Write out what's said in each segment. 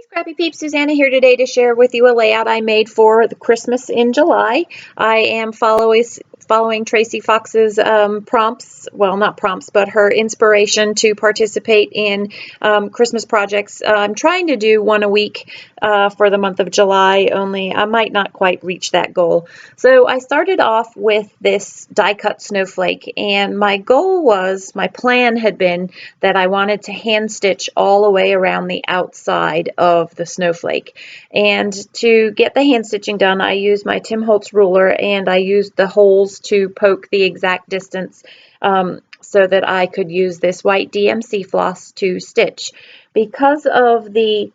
Scrappy Peeps, Suzanna here today to share with you a layout I made for the Christmas in July. I am following Tracey Fox's prompts, well, not prompts, but her inspiration to participate in Christmas projects. I'm trying to do one a week for the month of July, only I might not quite reach that goal. So I started off with this die-cut snowflake, and my plan had been that I wanted to hand stitch all the way around the outside of the snowflake. And to get the hand stitching done, I used my Tim Holtz ruler, and I used the holes to poke the exact distance so that I could use this white DMC floss to stitch. Because of the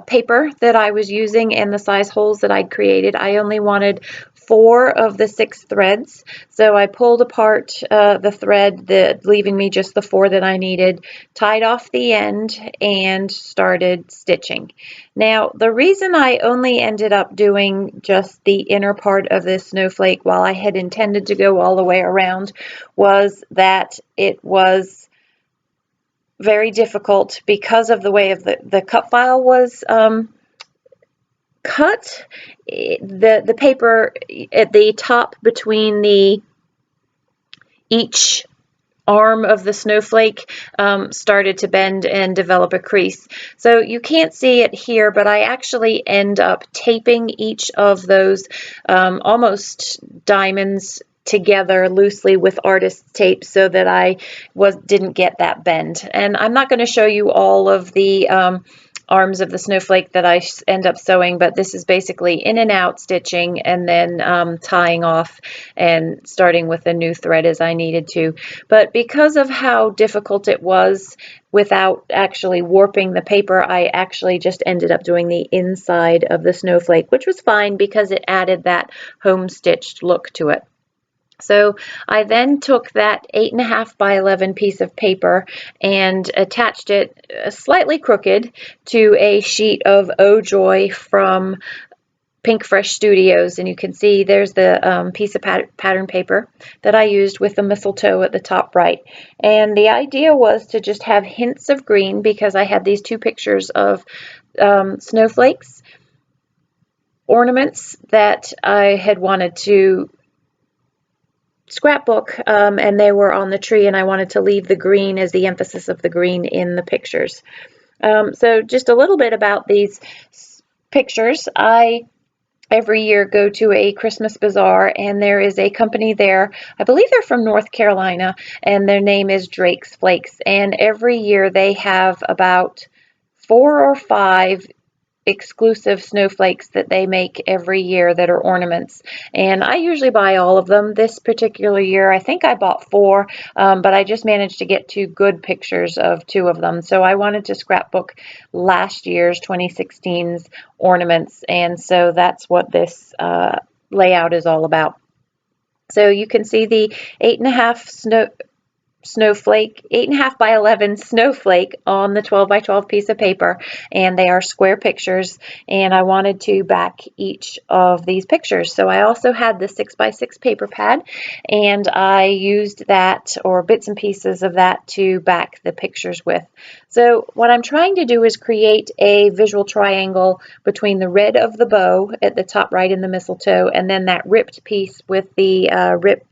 paper that I was using and the size holes that I'd created, I only wanted 4 of the 6 threads, so I pulled apart the thread, leaving me just the 4 that I needed, tied off the end, and started stitching. Now, the reason I only ended up doing just the inner part of this snowflake while I had intended to go all the way around was that it was very difficult because of the way of the cut file was cut. The paper at the top between each arm of the snowflake started to bend and develop a crease. So you can't see it here, but I actually end up taping each of those almost diamonds together loosely with artist's tape so that I didn't get that bend. And I'm not going to show you all of the arms of the snowflake that I end up sewing, but this is basically in and out stitching and then tying off and starting with a new thread as I needed to. But because of how difficult it was without actually warping the paper, I actually just ended up doing the inside of the snowflake, which was fine because it added that home stitched look to it. So I then took that 8.5 by 11 piece of paper and attached it slightly crooked to a sheet of Oh Joy from Pink Fresh Studios, and you can see there's the piece of pattern paper that I used with the mistletoe at the top right. And the idea was to just have hints of green because I had these 2 pictures of snowflakes, ornaments that I had wanted to scrapbook, and they were on the tree, and I wanted to leave the green as the emphasis of the green in the pictures. So just a little bit about these pictures. I every year go to a Christmas bazaar, and there is a company there, I believe they're from North Carolina, and their name is Drake's Flakes, and every year they have about 4 or 5 exclusive snowflakes that they make every year that are ornaments, and I usually buy all of them. This particular year I think I bought 4, but I just managed to get 2 good pictures of 2 of them, so I wanted to scrapbook last year's 2016's ornaments, and so that's what this layout is all about. So you can see the 8.5 by 11 snowflake on the 12 by 12 piece of paper, and they are square pictures, and I wanted to back each of these pictures. So I also had the 6 by 6 paper pad, and I used that, or bits and pieces of that, to back the pictures with. So what I'm trying to do is create a visual triangle between the red of the bow at the top right in the mistletoe, and then that ripped piece with the ripped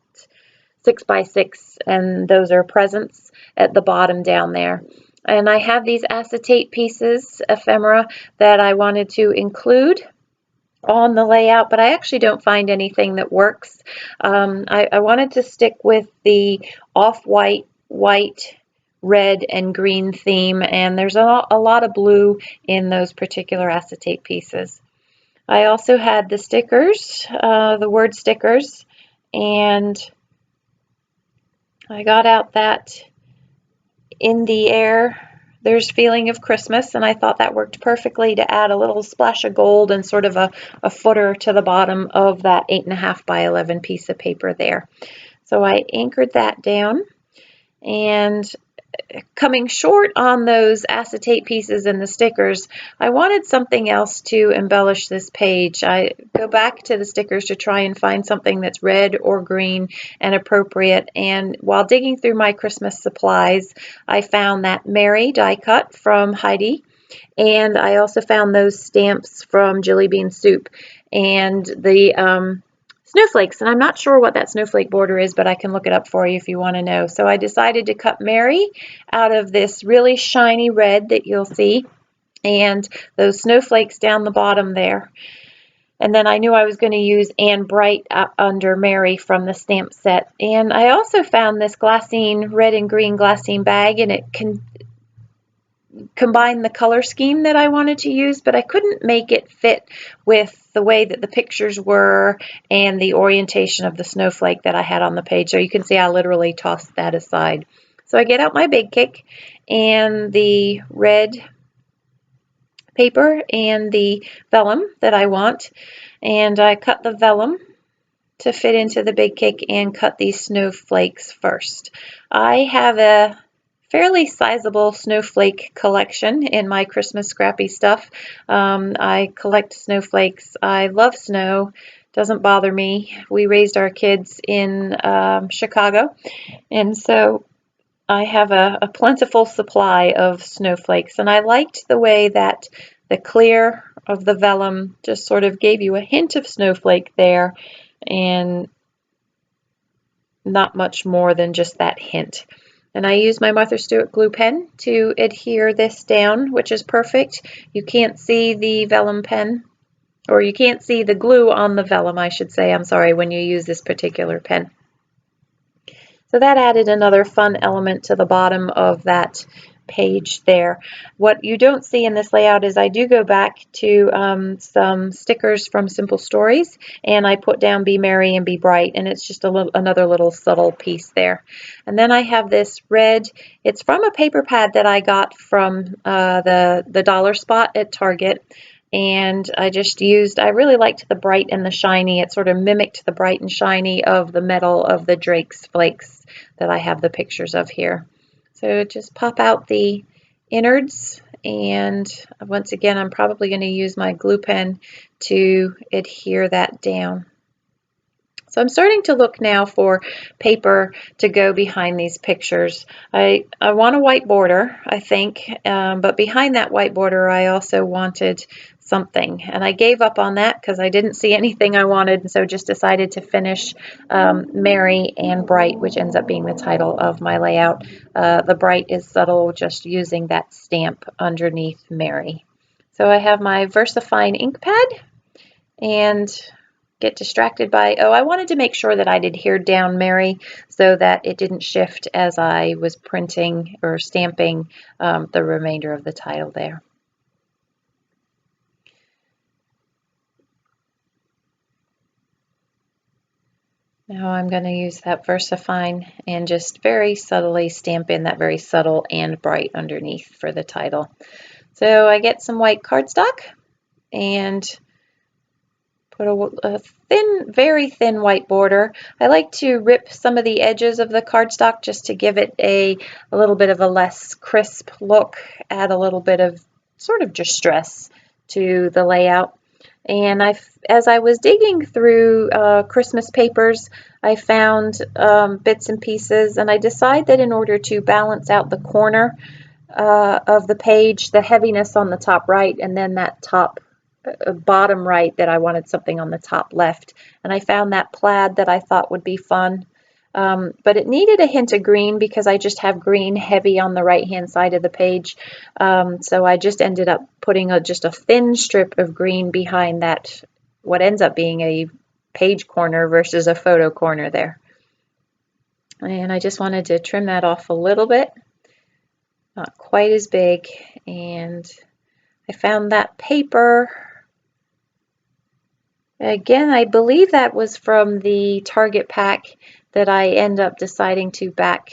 6 by 6, and those are presents at the bottom down there. And I have these acetate pieces, ephemera, that I wanted to include on the layout, but I actually don't find anything that works. I wanted to stick with the off-white, white, red, and green theme, and there's a lot of blue in those particular acetate pieces. I also had the stickers, the word stickers, and I got out that in the air there's feeling of Christmas, and I thought that worked perfectly to add a little splash of gold and sort of a footer to the bottom of that 8.5 by 11 piece of paper there. So I anchored that down, and coming short on those acetate pieces and the stickers, I wanted something else to embellish this page. I go back to the stickers to try and find something that's red or green and appropriate, and while digging through my Christmas supplies, I found that Mary die cut from Heidi, And I also found those stamps from Jelly Bean Soup and the snowflakes. And I'm not sure what that snowflake border is, but I can look it up for you if you want to know. So I decided to cut Mary out of this really shiny red that you'll see, and those snowflakes down the bottom there. And then I knew I was going to use Anne Bright up under Mary from the stamp set. And I also found this glassine, red and green glassine bag, and it can combine the color scheme that I wanted to use, but I couldn't make it fit with the way that the pictures were and the orientation of the snowflake that I had on the page. So you can see I literally tossed that aside. So I get out my Big Kick and the red paper and the vellum that I want, and I cut the vellum to fit into the Big Kick and cut these snowflakes first. I have a fairly sizable snowflake collection in my Christmas scrappy stuff. I collect snowflakes. I love snow. Doesn't bother me. We raised our kids in Chicago, and so I have a plentiful supply of snowflakes, and I liked the way that the clear of the vellum just sort of gave you a hint of snowflake there, and not much more than just that hint. And I use my Martha Stewart glue pen to adhere this down, which is perfect. You can't see the vellum pen, or you can't see the glue on the vellum, I should say, I'm sorry, when you use this particular pen. So that added another fun element to the bottom of that page there. What you don't see in this layout is I do go back to some stickers from Simple Stories, and I put down Be Merry and Be Bright, and it's just another little subtle piece there. And then I have this red, it's from a paper pad that I got from the dollar spot at Target. And I really liked the bright and the shiny. It sort of mimicked the bright and shiny of the metal of the Drake's Flakes that I have the pictures of here. So just pop out the innards, and once again, I'm probably going to use my glue pen to adhere that down. So I'm starting to look now for paper to go behind these pictures. I want a white border, I think, but behind that white border I also wanted something, and I gave up on that because I didn't see anything I wanted, and so just decided to finish Merry and Bright, which ends up being the title of my layout. The Bright is subtle, just using that stamp underneath Merry. So I have my VersaFine ink pad, and get distracted by, I wanted to make sure that I'd adhered down Merry so that it didn't shift as I was printing or stamping the remainder of the title there. Now I'm going to use that VersaFine and just very subtly stamp in that very subtle and bright underneath for the title. So I get some white cardstock and put a thin, very thin white border. I like to rip some of the edges of the cardstock just to give it a little bit of a less crisp look, add a little bit of sort of distress to the layout. And as I was digging through Christmas papers, I found bits and pieces, and I decided that in order to balance out the corner of the page, the heaviness on the top right, and then that top bottom right, that I wanted something on the top left. And I found that plaid that I thought would be fun. But it needed a hint of green because I just have green heavy on the right hand side of the page. So I just ended up putting just a thin strip of green behind that, what ends up being a page corner versus a photo corner there. And I just wanted to trim that off a little bit, not quite as big. And I found that paper. Again, I believe that was from the Target pack that I end up deciding to back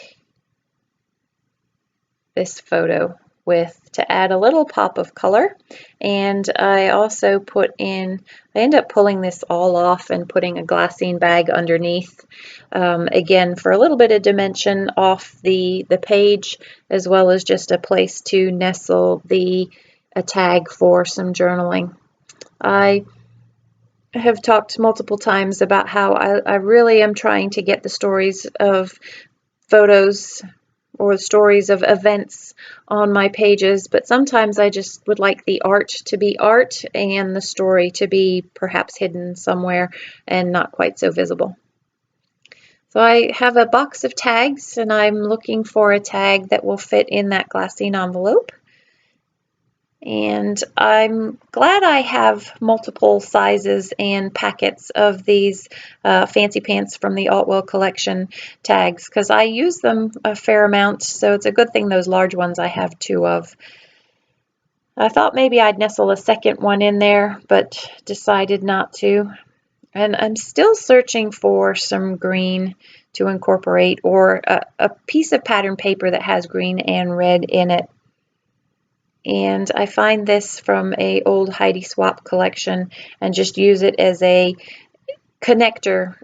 this photo with to add a little pop of color. And I also I end up pulling this all off and putting a glassine bag underneath, again for a little bit of dimension off the page, as well as just a place to nestle a tag for some journaling. I have talked multiple times about how I really am trying to get the stories of photos or stories of events on my pages, but sometimes I just would like the art to be art and the story to be perhaps hidden somewhere and not quite so visible. So I have a box of tags, and I'm looking for a tag that will fit in that glassine envelope. And I'm glad I have multiple sizes and packets of these Fancy Pants from the Altwell collection tags, because I use them a fair amount, so it's a good thing those large ones I have 2 of. I thought maybe I'd nestle a second one in there, but decided not to. And I'm still searching for some green to incorporate, or a piece of pattern paper that has green and red in it. And I find this from a old Heidi Swap collection and just use it as a connector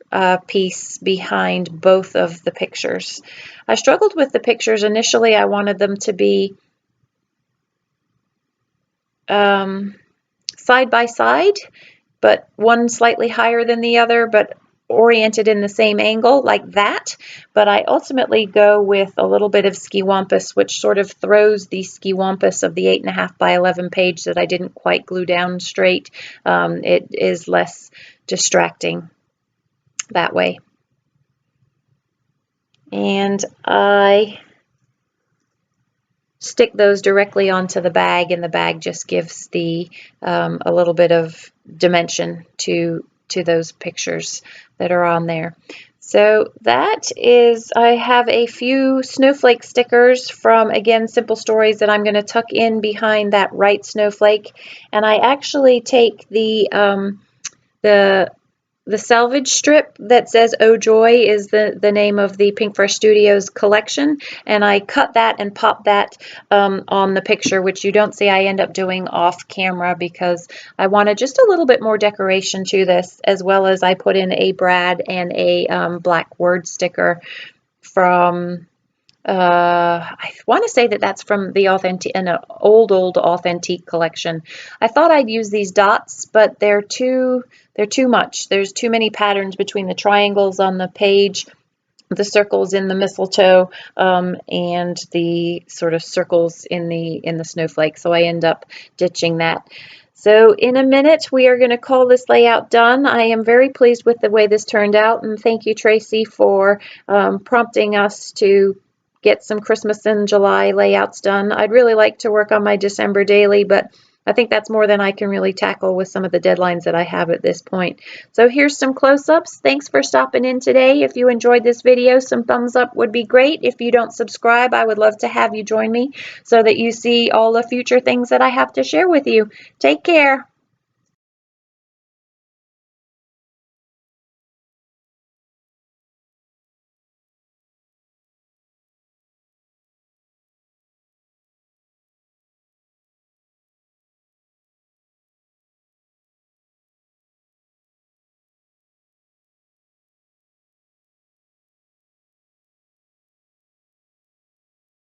piece behind both of the pictures. I struggled with the pictures initially. I wanted them to be side by side, but one slightly higher than the other, but oriented in the same angle like that. But I ultimately go with a little bit of ski wampus, which sort of throws the ski wampus of the 8.5 by 11 page that I didn't quite glue down straight. It is less distracting that way. And I stick those directly onto the bag, and the bag just gives the a little bit of dimension to those pictures that are on there. So that is, I have a few snowflake stickers from, again, Simple Stories that I'm going to tuck in behind that right snowflake. And I actually take the salvage strip that says "Oh Joy" is the name of the Pink Fresh Studios collection, and I cut that and pop that on the picture, which you don't see. I end up doing off camera because I wanted just a little bit more decoration to this, as well as I put in a brad and a black word sticker from I want to say that that's from the an old Authentique collection. I thought I'd use these dots, but they're too much. There's too many patterns between the triangles on the page, the circles in the mistletoe, and the sort of circles in the snowflake. So I end up ditching that. So in a minute, we are going to call this layout done. I am very pleased with the way this turned out, and thank you, Tracey, for prompting us to get some Christmas in July layouts done. I'd really like to work on my December daily, but I think that's more than I can really tackle with some of the deadlines that I have at this point. So here's some close-ups. Thanks for stopping in today. If you enjoyed this video, some thumbs up would be great. If you don't subscribe, I would love to have you join me so that you see all the future things that I have to share with you. Take care.